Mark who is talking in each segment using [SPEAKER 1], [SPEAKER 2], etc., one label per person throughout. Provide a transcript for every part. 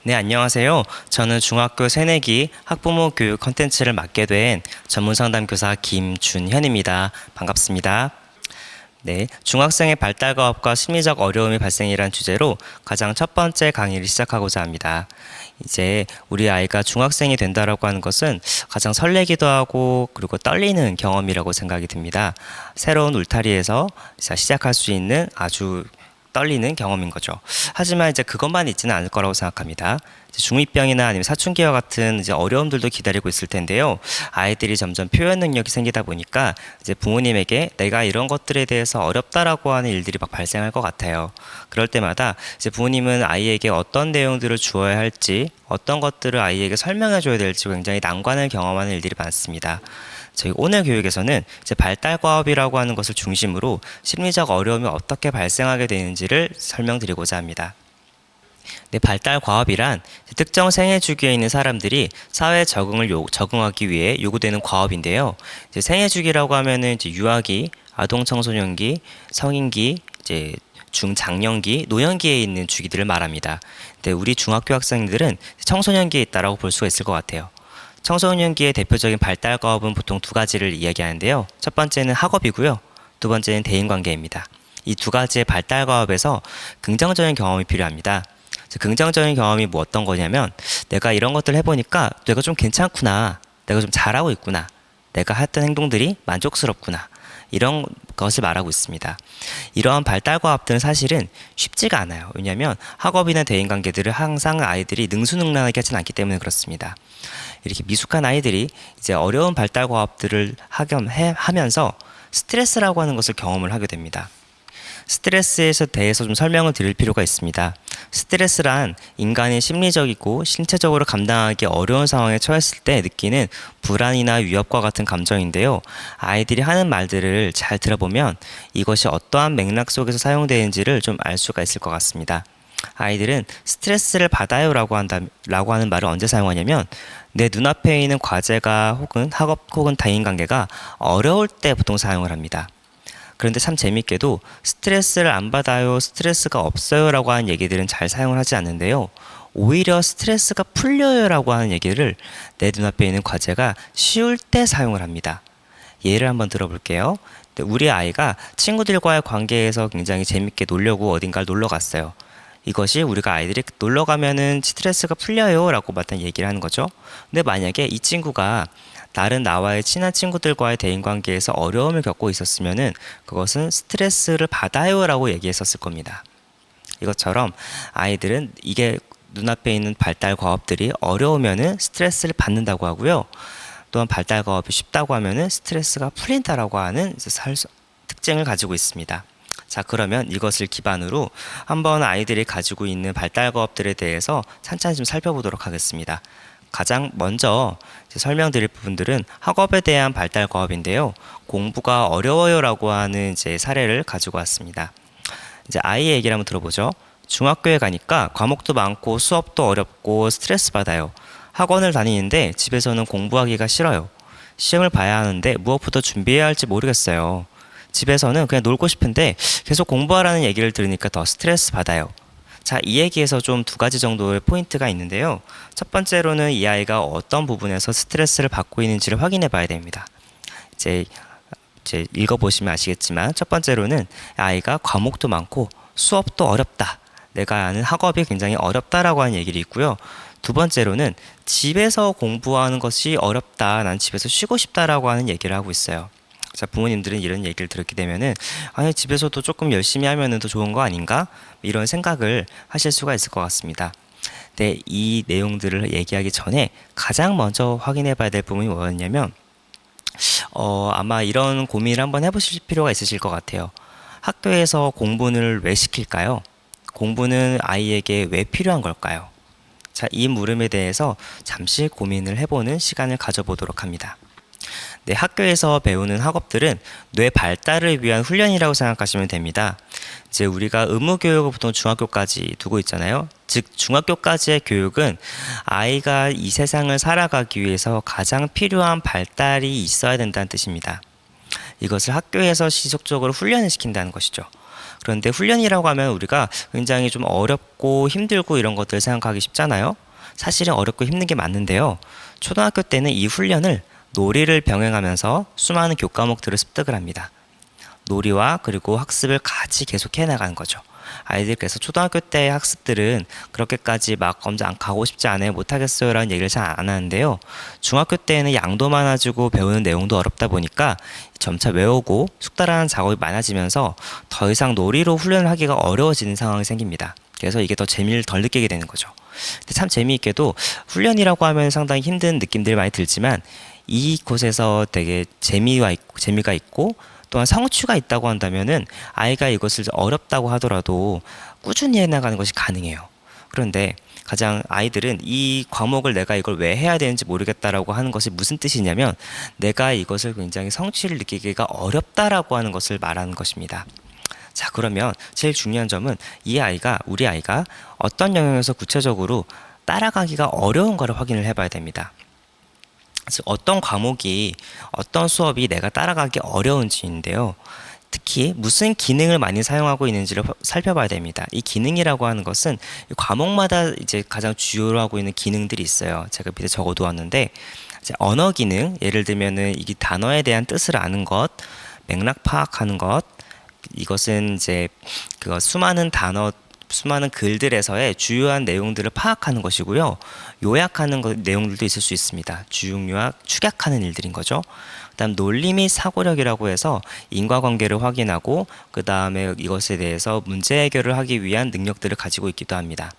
[SPEAKER 1] 네, 안녕하세요. 저는 중학교 새내기 학부모 교육 컨텐츠를 맡게 된 전문상담교사 김준현입니다. 반갑습니다. 네, 중학생의 발달과업과 심리적 어려움이 발생이란 주제로 가장 첫 번째 강의를 시작하고자 합니다. 이제 우리 아이가 중학생이 된다라고 하는 것은 가장 설레기도 하고 그리고 떨리는 경험이라고 생각이 듭니다. 새로운 울타리에서 시작할 수 있는 아주 떨리는 경험인 거죠. 하지만 이제 그것만 있지는 않을 거라고 생각합니다. 중2병이나 아니면 사춘기와 같은 이제 어려움들도 기다리고 있을 텐데요. 아이들이 점점 표현 능력이 생기다 보니까 이제 부모님에게 내가 이런 것들에 대해서 어렵다라고 하는 일들이 막 발생할 것 같아요. 그럴 때마다 이제 부모님은 아이에게 어떤 내용들을 주어야 할지, 어떤 것들을 아이에게 설명해 줘야 될지 굉장히 난관을 경험하는 일들이 많습니다. 저희 오늘 교육에서는 이제 발달과업이라고 하는 것을 중심으로 심리적 어려움이 어떻게 발생하게 되는지를 설명드리고자 합니다. 네, 발달과업이란 특정 생애 주기에 있는 사람들이 사회 적응하기 위해 요구되는 과업인데요. 이제 생애 주기라고 하면은 이제 유아기, 아동 청소년기, 성인기, 이제 중장년기, 노년기에 있는 주기들을 말합니다. 근데 우리 중학교 학생들은 청소년기에 있다라고 볼 수가 있을 것 같아요. 청소년기의 대표적인 발달과업은 보통 두 가지를 이야기하는데요. 첫 번째는 학업이고요. 두 번째는 대인관계입니다. 이 두 가지의 발달과업에서 긍정적인 경험이 필요합니다. 긍정적인 경험이 뭐 어떤 거냐면 내가 이런 것들 해보니까 내가 좀 괜찮구나. 내가 좀 잘하고 있구나. 내가 했던 행동들이 만족스럽구나. 이런 것을 말하고 있습니다. 이러한 발달과업들은 사실은 쉽지가 않아요. 왜냐하면 학업이나 대인관계들을 항상 아이들이 능수능란하게 하진 않기 때문에 그렇습니다. 이렇게 미숙한 아이들이 이제 어려운 발달과업들을 하면서 스트레스라고 하는 것을 경험을 하게 됩니다. 스트레스에 대해서 좀 설명을 드릴 필요가 있습니다. 스트레스란 인간이 심리적이고 신체적으로 감당하기 어려운 상황에 처했을 때 느끼는 불안이나 위협과 같은 감정인데요. 아이들이 하는 말들을 잘 들어보면 이것이 어떠한 맥락 속에서 사용되는지를 좀 알 수가 있을 것 같습니다. 아이들은 스트레스를 받아요라고 하는 말을 언제 사용하냐면 내 눈앞에 있는 과제가 혹은 학업 혹은 대인관계가 어려울 때 보통 사용을 합니다. 그런데 참 재밌게도 스트레스를 안 받아요, 스트레스가 없어요 라고 하는 얘기들은 잘 사용을 하지 않는데요. 오히려 스트레스가 풀려요 라고 하는 얘기를 내 눈앞에 있는 과제가 쉬울 때 사용을 합니다. 예를 한번 들어볼게요. 우리 아이가 친구들과의 관계에서 굉장히 재밌게 놀려고 어딘가를 놀러 갔어요. 이것이 우리가 아이들이 놀러 가면은 스트레스가 풀려요 라고 마땅히 얘기를 하는 거죠. 근데 만약에 이 친구가 다른 나와의 친한 친구들과의 대인관계에서 어려움을 겪고 있었으면은 그것은 스트레스를 받아요 라고 얘기했었을 겁니다. 이것처럼 아이들은 이게 눈앞에 있는 발달과업들이 어려우면은 스트레스를 받는다고 하고요. 또한 발달과업이 쉽다고 하면은 스트레스가 풀린다라고 하는 특징을 가지고 있습니다. 자, 그러면 이것을 기반으로 한번 아이들이 가지고 있는 발달과업들에 대해서 찬찬히 좀 살펴보도록 하겠습니다. 가장 먼저 설명드릴 부분들은 학업에 대한 발달과업인데요. 공부가 어려워요라고 하는 이제 사례를 가지고 왔습니다. 이제 아이의 얘기를 한번 들어보죠. 중학교에 가니까 과목도 많고 수업도 어렵고 스트레스 받아요. 학원을 다니는데 집에서는 공부하기가 싫어요. 시험을 봐야 하는데 무엇부터 준비해야 할지 모르겠어요. 집에서는 그냥 놀고 싶은데 계속 공부하라는 얘기를 들으니까 더 스트레스 받아요. 자, 이 얘기에서 좀 두 가지 정도의 포인트가 있는데요. 첫 번째로는 이 아이가 어떤 부분에서 스트레스를 받고 있는지를 확인해 봐야 됩니다. 이제 읽어보시면 아시겠지만 첫 번째로는 아이가 과목도 많고 수업도 어렵다. 내가 아는 학업이 굉장히 어렵다라고 하는 얘기를 있고요. 두 번째로는 집에서 공부하는 것이 어렵다. 난 집에서 쉬고 싶다라고 하는 얘기를 하고 있어요. 자, 부모님들은 이런 얘기를 들었기 때문에는 아니 집에서도 조금 열심히 하면은 더 좋은 거 아닌가? 이런 생각을 하실 수가 있을 것 같습니다. 네, 이 내용들을 얘기하기 전에 가장 먼저 확인해 봐야 될 부분이 뭐였냐면 아마 이런 고민을 한번 해보실 필요가 있으실 것 같아요. 학교에서 공부를 왜 시킬까요? 공부는 아이에게 왜 필요한 걸까요? 자, 이 물음에 대해서 잠시 고민을 해보는 시간을 가져보도록 합니다. 네, 학교에서 배우는 학업들은 뇌 발달을 위한 훈련이라고 생각하시면 됩니다. 이제 우리가 의무교육을 보통 중학교까지 두고 있잖아요. 즉 중학교까지의 교육은 아이가 이 세상을 살아가기 위해서 가장 필요한 발달이 있어야 된다는 뜻입니다. 이것을 학교에서 지속적으로 훈련을 시킨다는 것이죠. 그런데 훈련이라고 하면 우리가 굉장히 좀 어렵고 힘들고 이런 것들 생각하기 쉽잖아요. 사실은 어렵고 힘든 게 맞는데요. 초등학교 때는 이 훈련을 놀이를 병행하면서 수많은 교과목들을 습득을 합니다. 놀이와 그리고 학습을 같이 계속 해나가는 거죠. 아이들 그래서 초등학교 때 학습들은 그렇게까지 막 검정 안 가고 싶지 않아요, 못하겠어요 라는 얘기를 잘 안 하는데요. 중학교 때는 양도 많아지고 배우는 내용도 어렵다 보니까 점차 외우고 숙달하는 작업이 많아지면서 더 이상 놀이로 훈련을 하기가 어려워지는 상황이 생깁니다. 그래서 이게 더 재미를 덜 느끼게 되는 거죠. 근데 참 재미있게도 훈련이라고 하면 상당히 힘든 느낌들이 많이 들지만 이곳에서 되게 재미가 있고 또한 성취가 있다고 한다면은 아이가 이것을 어렵다고 하더라도 꾸준히 해나가는 것이 가능해요. 그런데 가장 아이들은 이 과목을 내가 이걸 왜 해야 되는지 모르겠다라고 하는 것이 무슨 뜻이냐면 내가 이것을 굉장히 성취를 느끼기가 어렵다라고 하는 것을 말하는 것입니다. 자, 그러면 제일 중요한 점은 우리 아이가 어떤 영역에서 구체적으로 따라가기가 어려운가를 확인을 해봐야 됩니다. 즉 어떤 과목이 어떤 수업이 내가 따라가기 어려운지인데요. 특히 무슨 기능을 많이 사용하고 있는지를 살펴봐야 됩니다. 이 기능이라고 하는 것은 과목마다 이제 가장 주요로 하고 있는 기능들이 있어요. 제가 밑에 적어두었는데 이제 언어 기능, 예를 들면은 이 단어에 대한 뜻을 아는 것, 맥락 파악하는 것, 이것은 이제 수많은 글들에서의 주요한 내용들을 파악하는 것이고요. 요약하는 내용들도 있을 수 있습니다. 주요 요약, 축약하는 일들인 거죠. 그다음 논리 및 사고력이라고 해서 인과관계를 확인하고 그 다음에 이것에 대해서 문제 해결을 하기 위한 능력들을 가지고 있기도 합니다.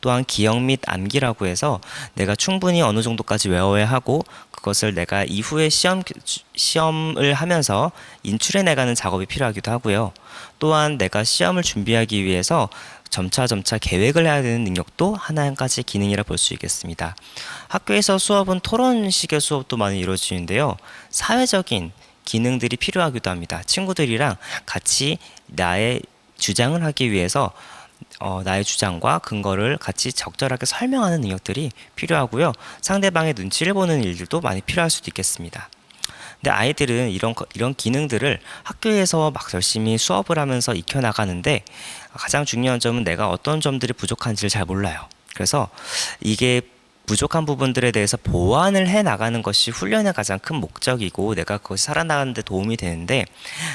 [SPEAKER 1] 또한 기억 및 암기라고 해서 내가 충분히 어느 정도까지 외워야 하고 그것을 내가 이후에 시험을 하면서 인출해 나가는 작업이 필요하기도 하고요. 또한 내가 시험을 준비하기 위해서 점차 계획을 해야 되는 능력도 한 가지 기능이라 볼 수 있겠습니다. 학교에서 수업은 토론식의 수업도 많이 이루어지는데요. 사회적인 기능들이 필요하기도 합니다. 친구들이랑 같이 나의 주장을 하기 위해서 나의 주장과 근거를 같이 적절하게 설명하는 능력들이 필요하고요. 상대방의 눈치를 보는 일들도 많이 필요할 수도 있겠습니다. 근데 아이들은 이런 기능들을 학교에서 막 열심히 수업을 하면서 익혀나가는데 가장 중요한 점은 내가 어떤 점들이 부족한지를 잘 몰라요. 그래서 이게 부족한 부분들에 대해서 보완을 해 나가는 것이 훈련의 가장 큰 목적이고 내가 그것이 살아나가는 데 도움이 되는데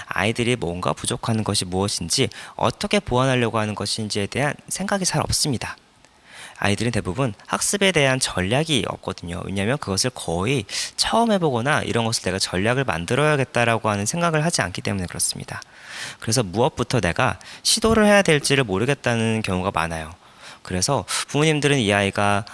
[SPEAKER 1] 아이들이 뭔가 부족한 것이 무엇인지 어떻게 보완하려고 하는 것인지에 대한 생각이 잘 없습니다. 아이들은 대부분 학습에 대한 전략이 없거든요. 왜냐하면 그것을 거의 처음 해보거나 이런 것을 내가 전략을 만들어야겠다라고 하는 생각을 하지 않기 때문에 그렇습니다. 그래서 무엇부터 내가 시도를 해야 될지를 모르겠다는 경우가 많아요. 그래서 부모님들은 이 아이가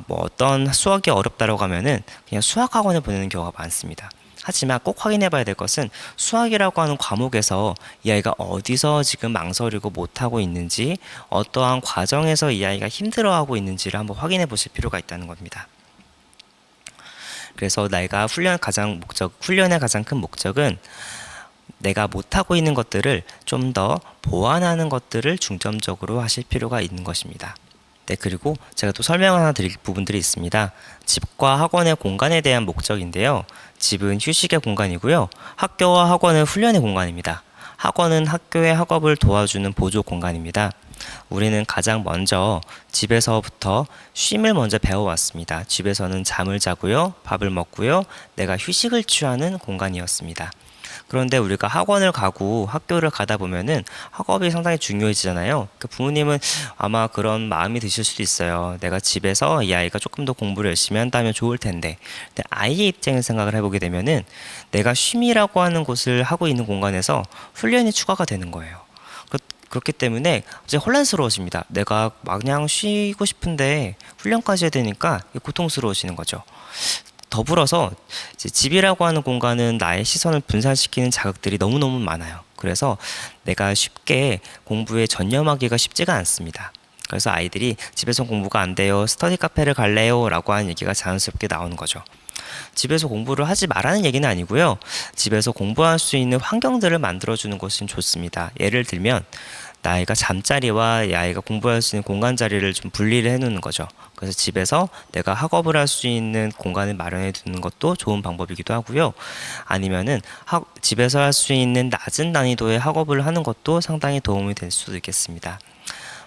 [SPEAKER 1] 어떤 수학이 어렵다라고 하면은 그냥 수학 학원에 보내는 경우가 많습니다. 하지만 꼭 확인해 봐야 될 것은 수학이라고 하는 과목에서 이 아이가 어디서 지금 망설이고 못하고 있는지 어떠한 과정에서 이 아이가 힘들어하고 있는지를 한번 확인해 보실 필요가 있다는 겁니다. 그래서 내가 훈련의 가장 큰 목적은 내가 못하고 있는 것들을 좀 더 보완하는 것들을 중점적으로 하실 필요가 있는 것입니다. 네, 그리고 제가 또 설명 하나 드릴 부분들이 있습니다. 집과 학원의 공간에 대한 목적인데요. 집은 휴식의 공간이고요. 학교와 학원은 훈련의 공간입니다. 학원은 학교의 학업을 도와주는 보조 공간입니다. 우리는 가장 먼저 집에서부터 쉼을 먼저 배워왔습니다. 집에서는 잠을 자고요, 밥을 먹고요, 내가 휴식을 취하는 공간이었습니다. 그런데 우리가 학원을 가고 학교를 가다 보면은 학업이 상당히 중요해지잖아요. 부모님은 아마 그런 마음이 드실 수도 있어요. 내가 집에서 이 아이가 조금 더 공부를 열심히 한다면 좋을 텐데. 근데 아이의 입장에서 생각을 해보게 되면은 내가 쉼이라고 하는 곳을 하고 있는 공간에서 훈련이 추가가 되는 거예요. 그렇기 때문에 이제 혼란스러워집니다. 내가 마냥 쉬고 싶은데 훈련까지 해야 되니까 고통스러워지는 거죠. 더불어서 이제 집이라고 하는 공간은 나의 시선을 분산시키는 자극들이 너무너무 많아요. 그래서 내가 쉽게 공부에 전념하기가 쉽지가 않습니다. 그래서 아이들이 집에서 공부가 안 돼요, 스터디 카페를 갈래요? 라고 하는 얘기가 자연스럽게 나오는 거죠. 집에서 공부를 하지 말라는 얘기는 아니고요. 집에서 공부할 수 있는 환경들을 만들어주는 것이 좋습니다. 예를 들면 아이가 잠자리와 아이가 공부할 수 있는 공간 자리를 좀 분리를 해놓는 거죠. 그래서 집에서 내가 학업을 할 수 있는 공간을 마련해 두는 것도 좋은 방법이기도 하고요. 아니면은 집에서 할 수 있는 낮은 난이도의 학업을 하는 것도 상당히 도움이 될 수도 있겠습니다.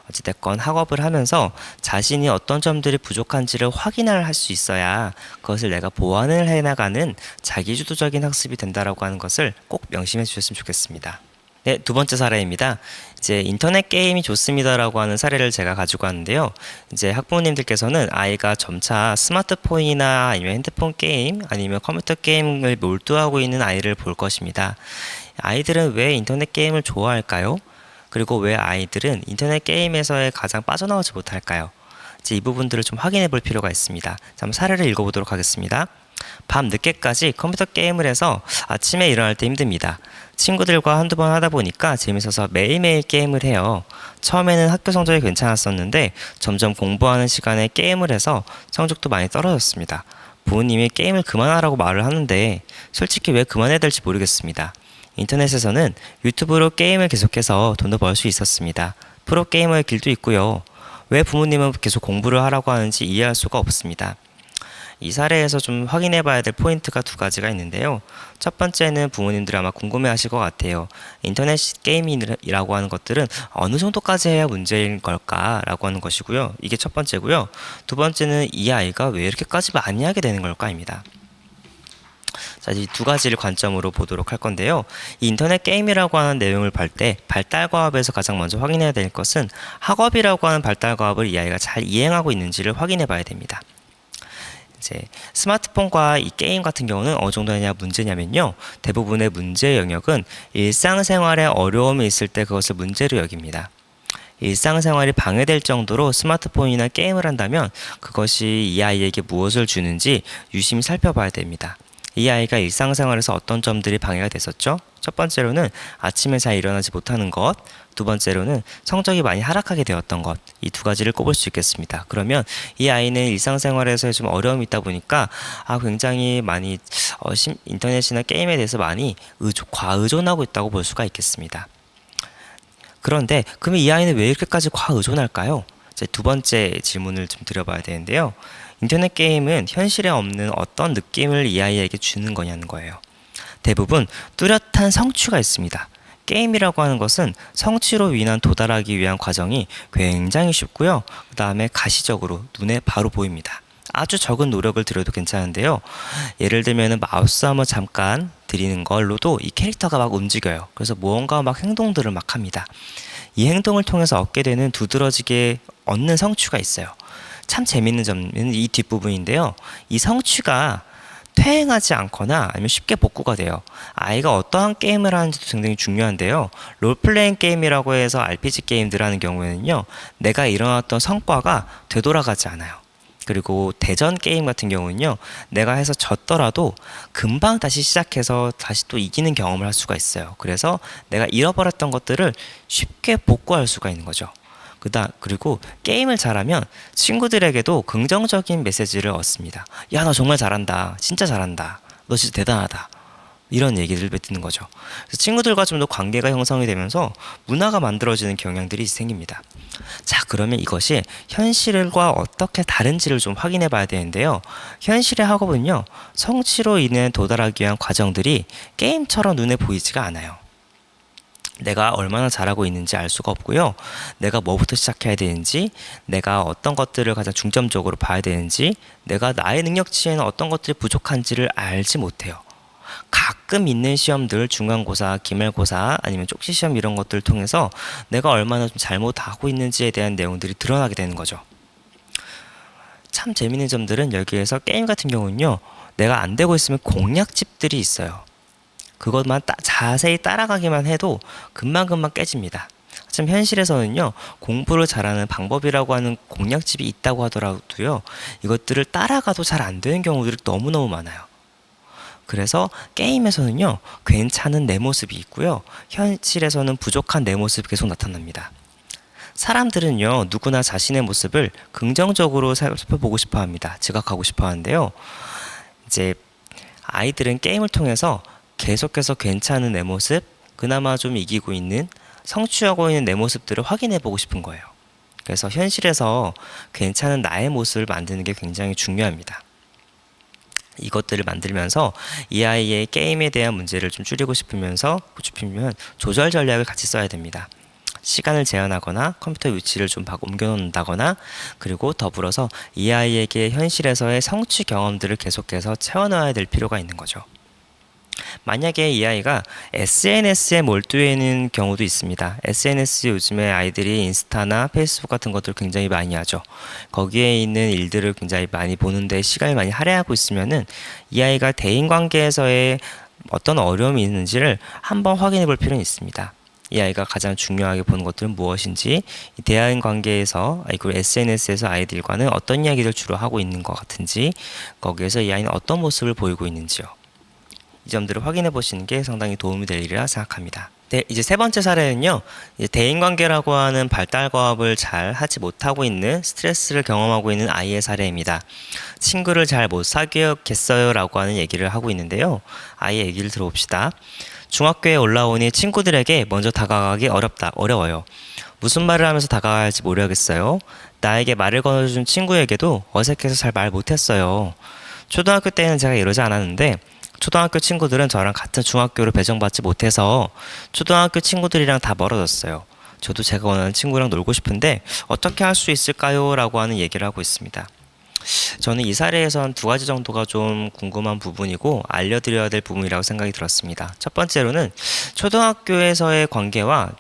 [SPEAKER 1] 어찌됐건 학업을 하면서 자신이 어떤 점들이 부족한지를 확인을 할 수 있어야 그것을 내가 보완을 해나가는 자기주도적인 학습이 된다라고 하는 것을 꼭 명심해 주셨으면 좋겠습니다. 네, 두 번째 사례입니다. 이제 인터넷 게임이 좋습니다라고 하는 사례를 제가 가지고 왔는데요. 이제 학부모님들께서는 아이가 점차 스마트폰이나 아니면 핸드폰 게임 아니면 컴퓨터 게임을 몰두하고 있는 아이를 볼 것입니다. 아이들은 왜 인터넷 게임을 좋아할까요? 그리고 왜 아이들은 인터넷 게임에서의 가장 빠져나오지 못할까요? 이제 이 부분들을 좀 확인해 볼 필요가 있습니다. 자, 한번 사례를 읽어보도록 하겠습니다. 밤 늦게까지 컴퓨터 게임을 해서 아침에 일어날 때 힘듭니다. 친구들과 한두 번 하다 보니까 재밌어서 매일매일 게임을 해요. 처음에는 학교 성적이 괜찮았었는데 점점 공부하는 시간에 게임을 해서 성적도 많이 떨어졌습니다. 부모님이 게임을 그만하라고 말을 하는데 솔직히 왜 그만해야 될지 모르겠습니다. 인터넷에서는 유튜브로 게임을 계속해서 돈도 벌 수 있었습니다. 프로게이머의 길도 있고요. 왜 부모님은 계속 공부를 하라고 하는지 이해할 수가 없습니다. 이 사례에서 좀 확인해 봐야 될 포인트가 두 가지가 있는데요. 첫 번째는 부모님들이 아마 궁금해 하실 것 같아요. 인터넷 게임이라고 하는 것들은 어느 정도까지 해야 문제인 걸까라고 하는 것이고요. 이게 첫 번째고요. 두 번째는 이 아이가 왜 이렇게까지 많이 하게 되는 걸까입니다. 자, 이 두 가지를 관점으로 보도록 할 건데요. 이 인터넷 게임이라고 하는 내용을 볼 때 발달과업에서 가장 먼저 확인해야 될 것은 학업이라고 하는 발달과업을 이 아이가 잘 이행하고 있는지를 확인해 봐야 됩니다. 이제 스마트폰과 이 게임 같은 경우는 어느 정도냐 문제냐면요. 대부분의 문제 영역은 일상생활에 어려움이 있을 때 그것을 문제로 여깁니다. 일상생활이 방해될 정도로 스마트폰이나 게임을 한다면 그것이 이 아이에게 무엇을 주는지 유심히 살펴봐야 됩니다. 이 아이가 일상생활에서 어떤 점들이 방해가 됐었죠? 첫 번째로는 아침에 잘 일어나지 못하는 것, 두 번째로는 성적이 많이 하락하게 되었던 것, 이 두 가지를 꼽을 수 있겠습니다. 그러면 이 아이는 일상생활에서 좀 어려움이 있다 보니까 굉장히 많이 인터넷이나 게임에 대해서 많이 과의존하고 있다고 볼 수가 있겠습니다. 그런데 그러면 이 아이는 왜 이렇게까지 과의존할까요? 이제 두 번째 질문을 좀 드려봐야 되는데요. 인터넷 게임은 현실에 없는 어떤 느낌을 이 아이에게 주는 거냐는 거예요. 대부분 뚜렷한 성취가 있습니다. 게임이라고 하는 것은 성취로 인한 도달하기 위한 과정이 굉장히 쉽고요. 그 다음에 가시적으로 눈에 바로 보입니다. 아주 적은 노력을 들여도 괜찮은데요. 예를 들면 마우스 한번 잠깐 들이는 걸로도 이 캐릭터가 막 움직여요. 그래서 무언가 막 행동들을 막 합니다. 이 행동을 통해서 얻게 되는 두드러지게 얻는 성취가 있어요. 참 재밌는 점은 이 뒷부분인데요. 이 성취가 퇴행하지 않거나 아니면 쉽게 복구가 돼요. 아이가 어떠한 게임을 하는지도 굉장히 중요한데요. 롤플레잉 게임이라고 해서 RPG 게임들 하는 경우에는요. 내가 일어났던 성과가 되돌아가지 않아요. 그리고 대전 게임 같은 경우는요. 내가 해서 졌더라도 금방 다시 시작해서 다시 또 이기는 경험을 할 수가 있어요. 그래서 내가 잃어버렸던 것들을 쉽게 복구할 수가 있는 거죠. 그리고 게임을 잘하면 친구들에게도 긍정적인 메시지를 얻습니다. 야, 너 정말 잘한다. 진짜 잘한다. 너 진짜 대단하다. 이런 얘기를 듣는 거죠. 그래서 친구들과 좀 더 관계가 형성이 되면서 문화가 만들어지는 경향들이 생깁니다. 자, 그러면 이것이 현실과 어떻게 다른지를 좀 확인해 봐야 되는데요. 현실의 학업은요, 성취로 인해 도달하기 위한 과정들이 게임처럼 눈에 보이지가 않아요. 내가 얼마나 잘하고 있는지 알 수가 없고요. 내가 뭐부터 시작해야 되는지, 내가 어떤 것들을 가장 중점적으로 봐야 되는지, 내가 나의 능력치에는 어떤 것들이 부족한지를 알지 못해요. 가끔 있는 시험들, 중간고사, 기말고사, 아니면 쪽지시험 이런 것들을 통해서 내가 얼마나 좀 잘못하고 있는지에 대한 내용들이 드러나게 되는 거죠. 참 재밌는 점들은 여기에서 게임 같은 경우는요. 내가 안 되고 있으면 공략집들이 있어요. 그것만 자세히 따라가기만 해도 금방금방 깨집니다. 하지만 현실에서는요. 공부를 잘하는 방법이라고 하는 공략집이 있다고 하더라도요. 이것들을 따라가도 잘 안 되는 경우들이 너무너무 많아요. 그래서 게임에서는요. 괜찮은 내 모습이 있고요. 현실에서는 부족한 내 모습이 계속 나타납니다. 사람들은요. 누구나 자신의 모습을 긍정적으로 살펴보고 싶어 합니다. 지각하고 싶어 하는데요. 이제 아이들은 게임을 통해서 계속해서 괜찮은 내 모습, 그나마 좀 이기고 있는, 성취하고 있는 내 모습들을 확인해 보고 싶은 거예요. 그래서 현실에서 괜찮은 나의 모습을 만드는 게 굉장히 중요합니다. 이것들을 만들면서 이 아이의 게임에 대한 문제를 좀 줄이고 싶으면 조절 전략을 같이 써야 됩니다. 시간을 제한하거나 컴퓨터 위치를 좀 옮겨 놓는다거나, 그리고 더불어서 이 아이에게 현실에서의 성취 경험들을 계속해서 채워넣어야 될 필요가 있는 거죠. 만약에 이 아이가 SNS에 몰두해 있는 경우도 있습니다. SNS 요즘에 아이들이 인스타나 페이스북 같은 것들을 굉장히 많이 하죠. 거기에 있는 일들을 굉장히 많이 보는데 시간을 많이 할애하고 있으면은 이 아이가 대인관계에서의 어떤 어려움이 있는지를 한번 확인해 볼 필요는 있습니다. 이 아이가 가장 중요하게 보는 것들은 무엇인지, 이 대인 관계에서, 그리고 SNS에서 아이들과는 어떤 이야기를 주로 하고 있는 것 같은지, 거기에서 이 아이는 어떤 모습을 보이고 있는지요. 이 점들을 확인해 보시는 게 상당히 도움이 될 일이라 생각합니다. 네, 이제 세 번째 사례는요, 이제 대인관계라고 하는 발달 과업을 잘 하지 못하고 있는, 스트레스를 경험하고 있는 아이의 사례입니다. 친구를 잘 못 사귀었겠어요 라고 하는 얘기를 하고 있는데요. 아이의 얘기를 들어봅시다. 중학교에 올라오니 친구들에게 먼저 다가가기 어려워요. 무슨 말을 하면서 다가가야 할지 모르겠어요. 나에게 말을 건네준 친구에게도 어색해서 잘 말 못했어요. 초등학교 때는 제가 이러지 않았는데, 초등학교 친구들은 저랑 같은 중학교로 배정받지 못해서 초등학교 친구들이랑 다 멀어졌어요. 저도 제가 원하는 친구랑 놀고 싶은데 어떻게 할 수 있을까요? 라고 하는 얘기를 하고 있습니다. 저는 이 사례에선 두 가지 정도가 좀 궁금한 부분이고 알려드려야 될 부분이라고 생각이 들었습니다. 첫 번째로는 초등학교에서의 관계와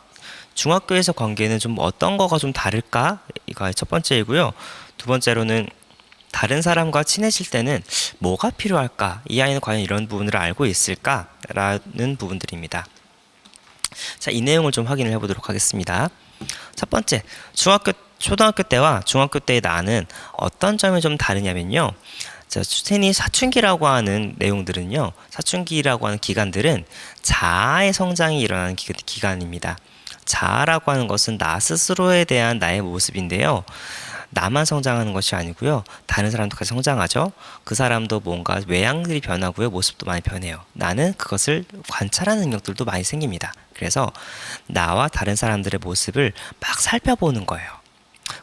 [SPEAKER 1] 중학교에서 관계는 좀 어떤 거가 좀 다를까? 이가 첫 번째이고요. 두 번째로는 다른 사람과 친해질 때는 뭐가 필요할까? 이 아이는 과연 이런 부분을 알고 있을까? 라는 부분들입니다. 자, 이 내용을 좀 확인을 해보도록 하겠습니다. 첫 번째, 초등학교 때와 중학교 때의 나는 어떤 점이 좀 다르냐면요. 자, 사춘기라고 하는 내용들은요, 사춘기라고 하는 기간들은 자아의 성장이 일어나는 기간입니다. 자아라고 하는 것은 나 스스로에 대한 나의 모습인데요. 나만 성장하는 것이 아니고요. 다른 사람도 같이 성장하죠. 그 사람도 뭔가 외향들이 변하고요. 모습도 많이 변해요. 나는 그것을 관찰하는 능력들도 많이 생깁니다. 그래서 나와 다른 사람들의 모습을 막 살펴보는 거예요.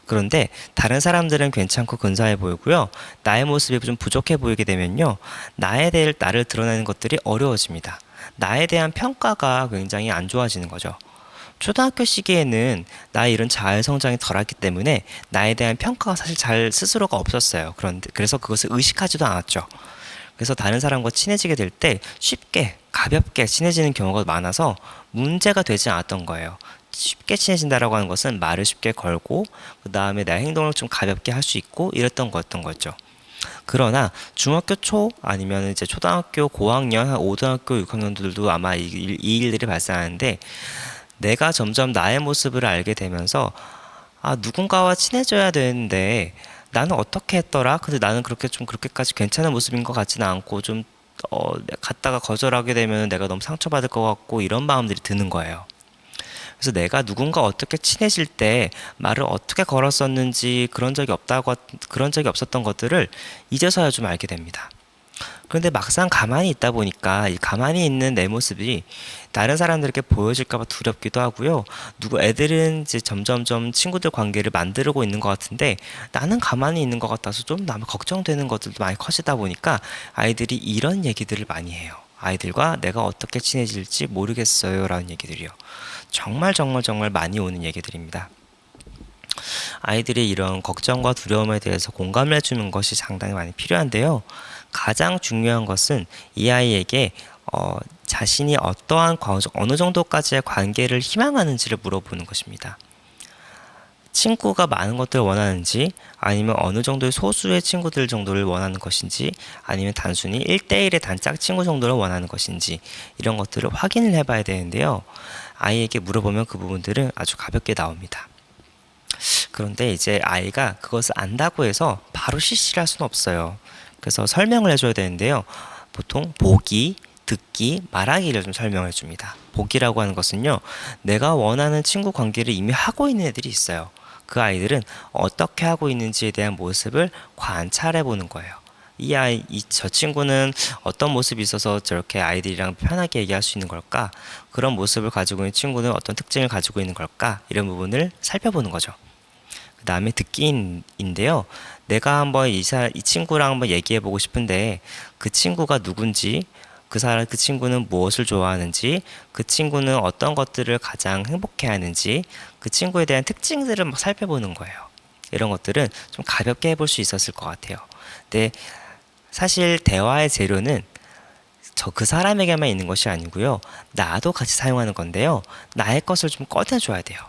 [SPEAKER 1] 그런데 다른 사람들은 괜찮고 근사해 보이고요. 나의 모습이 좀 부족해 보이게 되면요. 나를 드러내는 것들이 어려워집니다. 나에 대한 평가가 굉장히 안 좋아지는 거죠. 초등학교 시기에는 나의 이런 자아 성장이 덜했기 때문에 나에 대한 평가가 사실 잘 스스로가 없었어요. 그래서 그것을 의식하지도 않았죠. 그래서 다른 사람과 친해지게 될 때 쉽게 가볍게 친해지는 경우가 많아서 문제가 되지 않았던 거예요. 쉽게 친해진다라고 하는 것은 말을 쉽게 걸고 그 다음에 나의 행동을 좀 가볍게 할 수 있고 이랬던 거죠. 그러나 중학교 초 아니면 이제 초등학교 고학년, 고등학교 6학년들도 아마 이 일들이 발생하는데, 내가 점점 나의 모습을 알게 되면서 누군가와 친해져야 되는데 나는 어떻게 했더라? 근데 나는 그렇게까지 괜찮은 모습인 것 같지는 않고 갔다가 거절하게 되면 내가 너무 상처받을 것 같고 이런 마음들이 드는 거예요. 그래서 내가 누군가 어떻게 친해질 때 말을 어떻게 걸었었는지 그런 적이 없었던 것들을 이제서야 좀 알게 됩니다. 그런데 막상 가만히 있다 보니까 이 가만히 있는 내 모습이 다른 사람들에게 보여질까봐 두렵기도 하고요. 애들은 이제 점점점 친구들 관계를 만들고 있는 것 같은데 나는 가만히 있는 것 같아서 좀 걱정되는 것들도 많이 커지다 보니까 아이들이 이런 얘기들을 많이 해요. 아이들과 내가 어떻게 친해질지 모르겠어요 라는 얘기들이요. 정말 많이 오는 얘기들입니다. 아이들이 이런 걱정과 두려움에 대해서 공감을 해주는 것이 상당히 많이 필요한데요. 가장 중요한 것은 이 아이에게 자신이 어느 정도까지의 관계를 희망하는지를 물어보는 것입니다. 친구가 많은 것들을 원하는지, 아니면 어느 정도의 소수의 친구들 정도를 원하는 것인지, 아니면 단순히 1대1의 단짝 친구 정도를 원하는 것인지, 이런 것들을 확인을 해봐야 되는데요. 아이에게 물어보면 그 부분들은 아주 가볍게 나옵니다. 그런데 이제 아이가 그것을 안다고 해서 바로 실시를 할 수는 없어요. 그래서 설명을 해줘야 되는데요. 보통 보기, 듣기, 말하기를 좀 설명해 줍니다. 보기라고 하는 것은요, 내가 원하는 친구 관계를 이미 하고 있는 애들이 있어요. 그 아이들은 어떻게 하고 있는지에 대한 모습을 관찰해 보는 거예요. 저 친구는 어떤 모습이 있어서 저렇게 아이들이랑 편하게 얘기할 수 있는 걸까? 그런 모습을 가지고 있는 친구는 어떤 특징을 가지고 있는 걸까? 이런 부분을 살펴보는 거죠. 그 다음에 듣기인데요. 내가 한번 이 친구랑 한번 얘기해 보고 싶은데 그 친구가 누군지, 그 친구는 무엇을 좋아하는지, 그 친구는 어떤 것들을 가장 행복해 하는지, 그 친구에 대한 특징들을 막 살펴보는 거예요. 이런 것들은 좀 가볍게 해볼 수 있었을 것 같아요. 근데 사실 대화의 재료는 그 사람에게만 있는 것이 아니고요. 나도 같이 사용하는 건데요. 나의 것을 좀 꺼내줘야 돼요.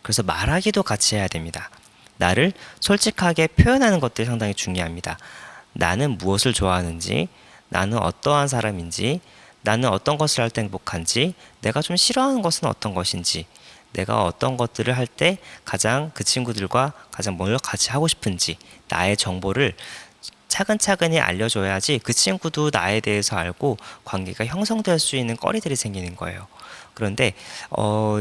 [SPEAKER 1] 그래서 말하기도 같이 해야 됩니다. 나를 솔직하게 표현하는 것들이 상당히 중요합니다. 나는 무엇을 좋아하는지, 나는 어떠한 사람인지, 나는 어떤 것을 할 때 행복한지, 내가 좀 싫어하는 것은 어떤 것인지, 내가 어떤 것들을 할 때 가장 그 친구들과 가장 뭘 같이 하고 싶은지, 나의 정보를 차근차근히 알려줘야지 그 친구도 나에 대해서 알고 관계가 형성될 수 있는 거리들이 생기는 거예요. 그런데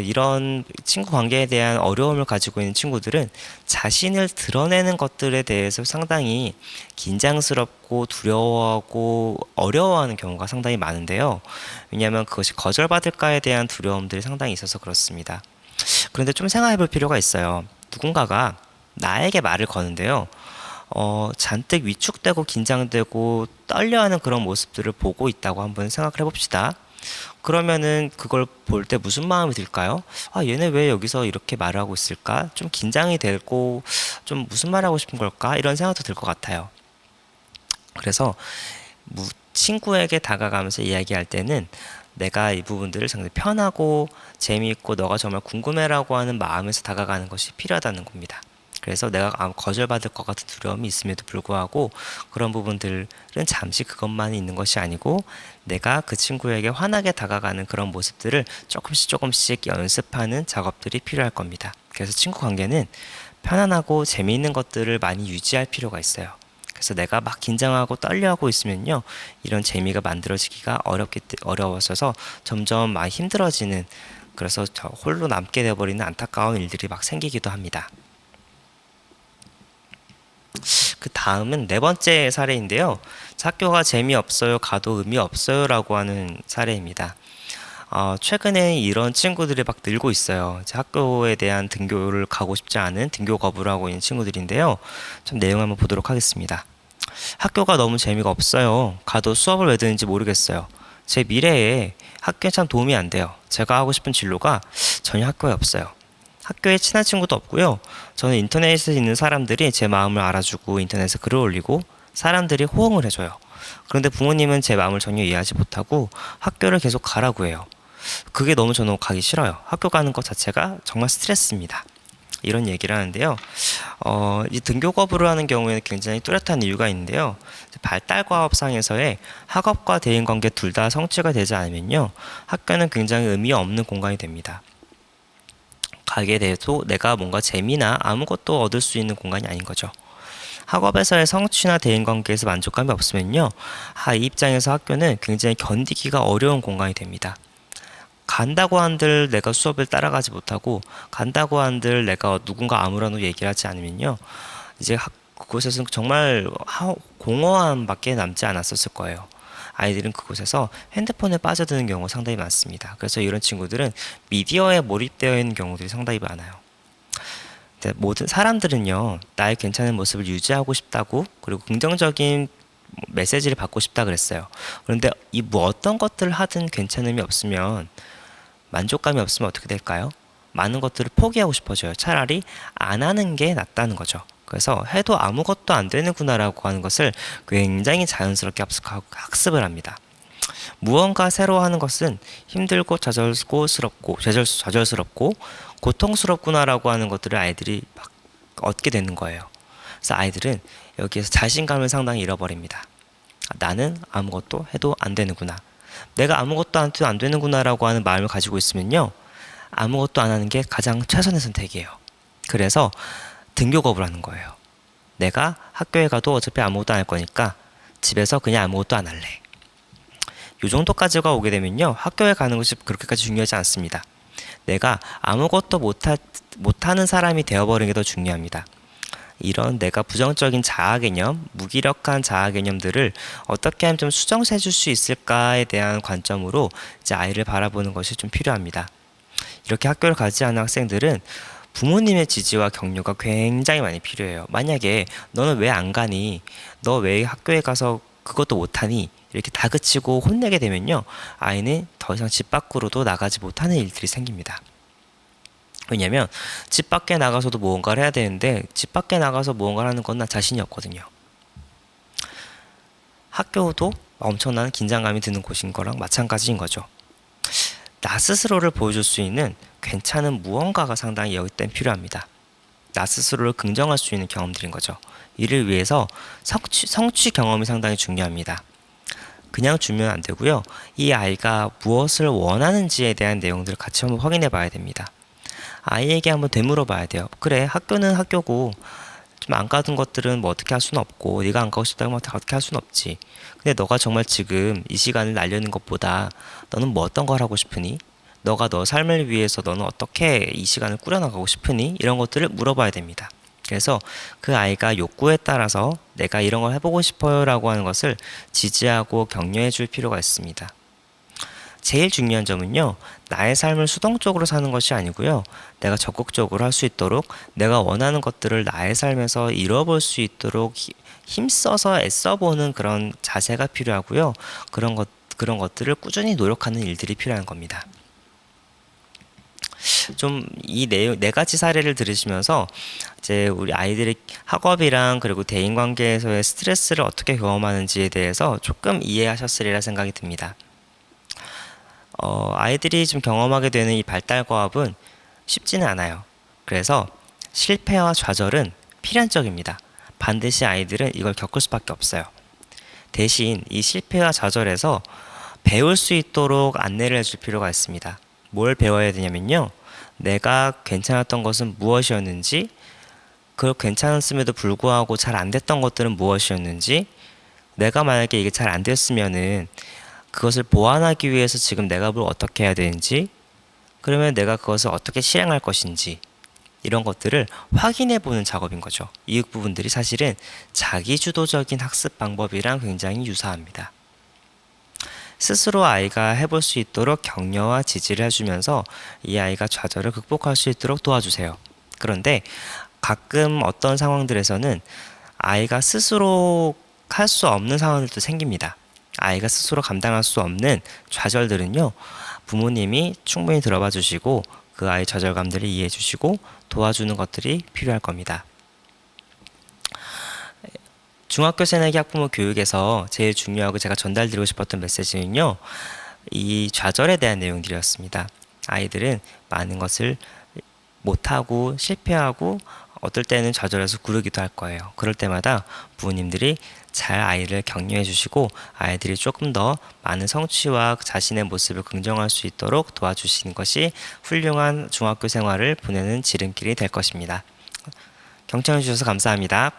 [SPEAKER 1] 이런 친구 관계에 대한 어려움을 가지고 있는 친구들은 자신을 드러내는 것들에 대해서 상당히 긴장스럽고 두려워하고 어려워하는 경우가 상당히 많은데요. 왜냐하면 그것이 거절받을까에 대한 두려움들이 상당히 있어서 그렇습니다. 그런데 좀 생각해 볼 필요가 있어요. 누군가가 나에게 말을 거는데요. 잔뜩 위축되고 긴장되고 떨려하는 그런 모습들을 보고 있다고 한번 생각을 해봅시다. 그러면은 그걸 볼 때 무슨 마음이 들까요? 아, 얘네 왜 여기서 이렇게 말을 하고 있을까? 좀 긴장이 되고 좀 무슨 말 하고 싶은 걸까? 이런 생각도 들 것 같아요. 그래서 친구에게 다가가면서 이야기할 때는 내가 이 부분들을 상당히 편하고 재미있고 너가 정말 궁금해라고 하는 마음에서 다가가는 것이 필요하다는 겁니다. 그래서 내가 거절받을 것 같은 두려움이 있음에도 불구하고 그런 부분들은 잠시 그것만 있는 것이 아니고 내가 그 친구에게 환하게 다가가는 그런 모습들을 조금씩 연습하는 작업들이 필요할 겁니다. 그래서 친구 관계는 편안하고 재미있는 것들을 많이 유지할 필요가 있어요. 그래서 내가 막 긴장하고 떨려하고 있으면요, 이런 재미가 만들어지기가 어려워져서 점점 많이 힘들어지는, 그래서 홀로 남게 되어버리는 안타까운 일들이 막 생기기도 합니다. 그 다음은 네 번째 사례인데요. 학교가 재미없어요, 가도 의미 없어요 라고 하는 사례입니다. 최근에 이런 친구들이 막 늘고 있어요. 학교에 대한 등교를 가고 싶지 않은 등교 거부를 하고 있는 친구들인데요. 좀 내용 한번 보도록 하겠습니다. 학교가 너무 재미가 없어요. 가도 수업을 왜 듣는지 모르겠어요. 제 미래에 학교에 참 도움이 안 돼요. 제가 하고 싶은 진로가 전혀 학교에 없어요. 학교에 친한 친구도 없고요. 저는 인터넷에 있는 사람들이 제 마음을 알아주고 인터넷에 글을 올리고 사람들이 호응을 해줘요. 그런데 부모님은 제 마음을 전혀 이해하지 못하고 학교를 계속 가라고 해요. 그게 너무 저는 가기 싫어요. 학교 가는 것 자체가 정말 스트레스입니다. 이런 얘기를 하는데요. 이 등교 거부를 하는 경우에는 굉장히 뚜렷한 이유가 있는데요. 발달 과업상에서의 학업과 대인관계 둘 다 성취가 되지 않으면요, 학교는 굉장히 의미 없는 공간이 됩니다. 가게 돼도 내가 뭔가 재미나 아무것도 얻을 수 있는 공간이 아닌 거죠. 학업에서의 성취나 대인관계에서 만족감이 없으면요, 이 입장에서 학교는 굉장히 견디기가 어려운 공간이 됩니다. 간다고 한들 내가 수업을 따라가지 못하고, 간다고 한들 내가 누군가 아무런 얘기를 하지 않으면요, 이제 그곳에서는 정말 공허함밖에 남지 않았었을 거예요. 아이들은 그곳에서 핸드폰에 빠져드는 경우가 상당히 많습니다. 그래서 이런 친구들은 미디어에 몰입되어 있는 경우들이 상당히 많아요. 모든 사람들은요, 나의 괜찮은 모습을 유지하고 싶다고, 그리고 긍정적인 메시지를 받고 싶다 그랬어요. 그런데 어떤 것들을 하든 괜찮음이 없으면, 만족감이 없으면 어떻게 될까요? 많은 것들을 포기하고 싶어져요. 차라리 안 하는 게 낫다는 거죠. 그래서 해도 아무것도 안 되는구나라고 하는 것을 굉장히 자연스럽게 학습을 합니다. 무언가 새로 하는 것은 힘들고 좌절스럽고 고통스럽구나라고 하는 것들을 아이들이 막 얻게 되는 거예요. 그래서 아이들은 여기에서 자신감을 상당히 잃어버립니다. 나는 아무것도 해도 안 되는구나. 내가 아무것도 안 되는구나 라고 하는 마음을 가지고 있으면요, 아무것도 안 하는 게 가장 최선의 선택이에요. 그래서 등교 거부를 하는 거예요. 내가 학교에 가도 어차피 아무것도 안 할 거니까 집에서 그냥 아무것도 안 할래. 이 정도까지가 오게 되면요, 학교에 가는 것이 그렇게까지 중요하지 않습니다. 내가 아무것도 못하는 사람이 되어버리는 게 더 중요합니다. 이런 내가 부정적인 자아 개념, 무기력한 자아 개념들을 어떻게 하면 좀 수정해 줄 수 있을까에 대한 관점으로 이제 아이를 바라보는 것이 좀 필요합니다. 이렇게 학교를 가지 않은 학생들은 부모님의 지지와 격려가 굉장히 많이 필요해요. 만약에 너는 왜 안 가니? 너 왜 학교에 가서 그것도 못하니? 이렇게 다그치고 혼내게 되면요, 아이는 더 이상 집 밖으로도 나가지 못하는 일들이 생깁니다. 왜냐면 집 밖에 나가서도 무언가를 해야 되는데 집 밖에 나가서 무언가를 하는 건 나 자신이 없거든요. 학교도 엄청난 긴장감이 드는 곳인 거랑 마찬가지인 거죠. 나 스스로를 보여줄 수 있는 괜찮은 무언가가 상당히 여기 땐 필요합니다. 나 스스로를 긍정할 수 있는 경험들인 거죠. 이를 위해서 성취 경험이 상당히 중요합니다. 그냥 주면 안 되고요. 이 아이가 무엇을 원하는지에 대한 내용들을 같이 한번 확인해 봐야 됩니다. 아이에게 한번 되물어 봐야 돼요. 그래, 학교는 학교고 좀 안 가던 것들은 뭐 어떻게 할 수는 없고, 네가 안 가고 싶다면 어떻게 할 수는 없지. 근데 너가 정말 지금 이 시간을 날려는 것보다 너는 뭐 어떤 걸 하고 싶으니? 너가 너 삶을 위해서 너는 어떻게 이 시간을 꾸려나가고 싶으니? 이런 것들을 물어봐야 됩니다. 그래서 그 아이가 욕구에 따라서 내가 이런 걸 해보고 싶어요 라고 하는 것을 지지하고 격려해 줄 필요가 있습니다. 제일 중요한 점은요, 나의 삶을 수동적으로 사는 것이 아니고요, 내가 적극적으로 할 수 있도록 내가 원하는 것들을 나의 삶에서 이뤄볼 수 있도록 힘써서 애써보는 그런 자세가 필요하고요. 그런 것들을 꾸준히 노력하는 일들이 필요한 겁니다. 좀 이 네 가지 사례를 들으시면서 이제 우리 아이들의 학업이랑 그리고 대인관계에서의 스트레스를 어떻게 경험하는지에 대해서 조금 이해하셨으리라 생각이 듭니다. 아이들이 좀 경험하게 되는 이 발달과업은 쉽지는 않아요. 그래서 실패와 좌절은 필연적입니다. 반드시 아이들은 이걸 겪을 수밖에 없어요. 대신 이 실패와 좌절에서 배울 수 있도록 안내를 해줄 필요가 있습니다. 뭘 배워야 되냐면요, 내가 괜찮았던 것은 무엇이었는지, 그 괜찮았음에도 불구하고 잘 안 됐던 것들은 무엇이었는지, 내가 만약에 이게 잘 안 됐으면은 그것을 보완하기 위해서 지금 내가 뭘 어떻게 해야 되는지, 그러면 내가 그것을 어떻게 실행할 것인지, 이런 것들을 확인해 보는 작업인 거죠. 이 부분들이 사실은 자기주도적인 학습 방법이랑 굉장히 유사합니다. 스스로 아이가 해볼 수 있도록 격려와 지지를 해주면서 이 아이가 좌절을 극복할 수 있도록 도와주세요. 그런데 가끔 어떤 상황들에서는 아이가 스스로 할 수 없는 상황들도 생깁니다. 아이가 스스로 감당할 수 없는 좌절들은요, 부모님이 충분히 들어봐 주시고 그 아이 좌절감들을 이해해 주시고 도와주는 것들이 필요할 겁니다. 중학교 새내기 학부모 교육에서 제일 중요하고 제가 전달드리고 싶었던 메시지는요, 이 좌절에 대한 내용들이었습니다. 아이들은 많은 것을 못하고 실패하고 어떨 때는 좌절해서 구르기도 할 거예요. 그럴 때마다 부모님들이 잘 아이를 격려해 주시고 아이들이 조금 더 많은 성취와 자신의 모습을 긍정할 수 있도록 도와주시는 것이 훌륭한 중학교 생활을 보내는 지름길이 될 것입니다. 경청해 주셔서 감사합니다.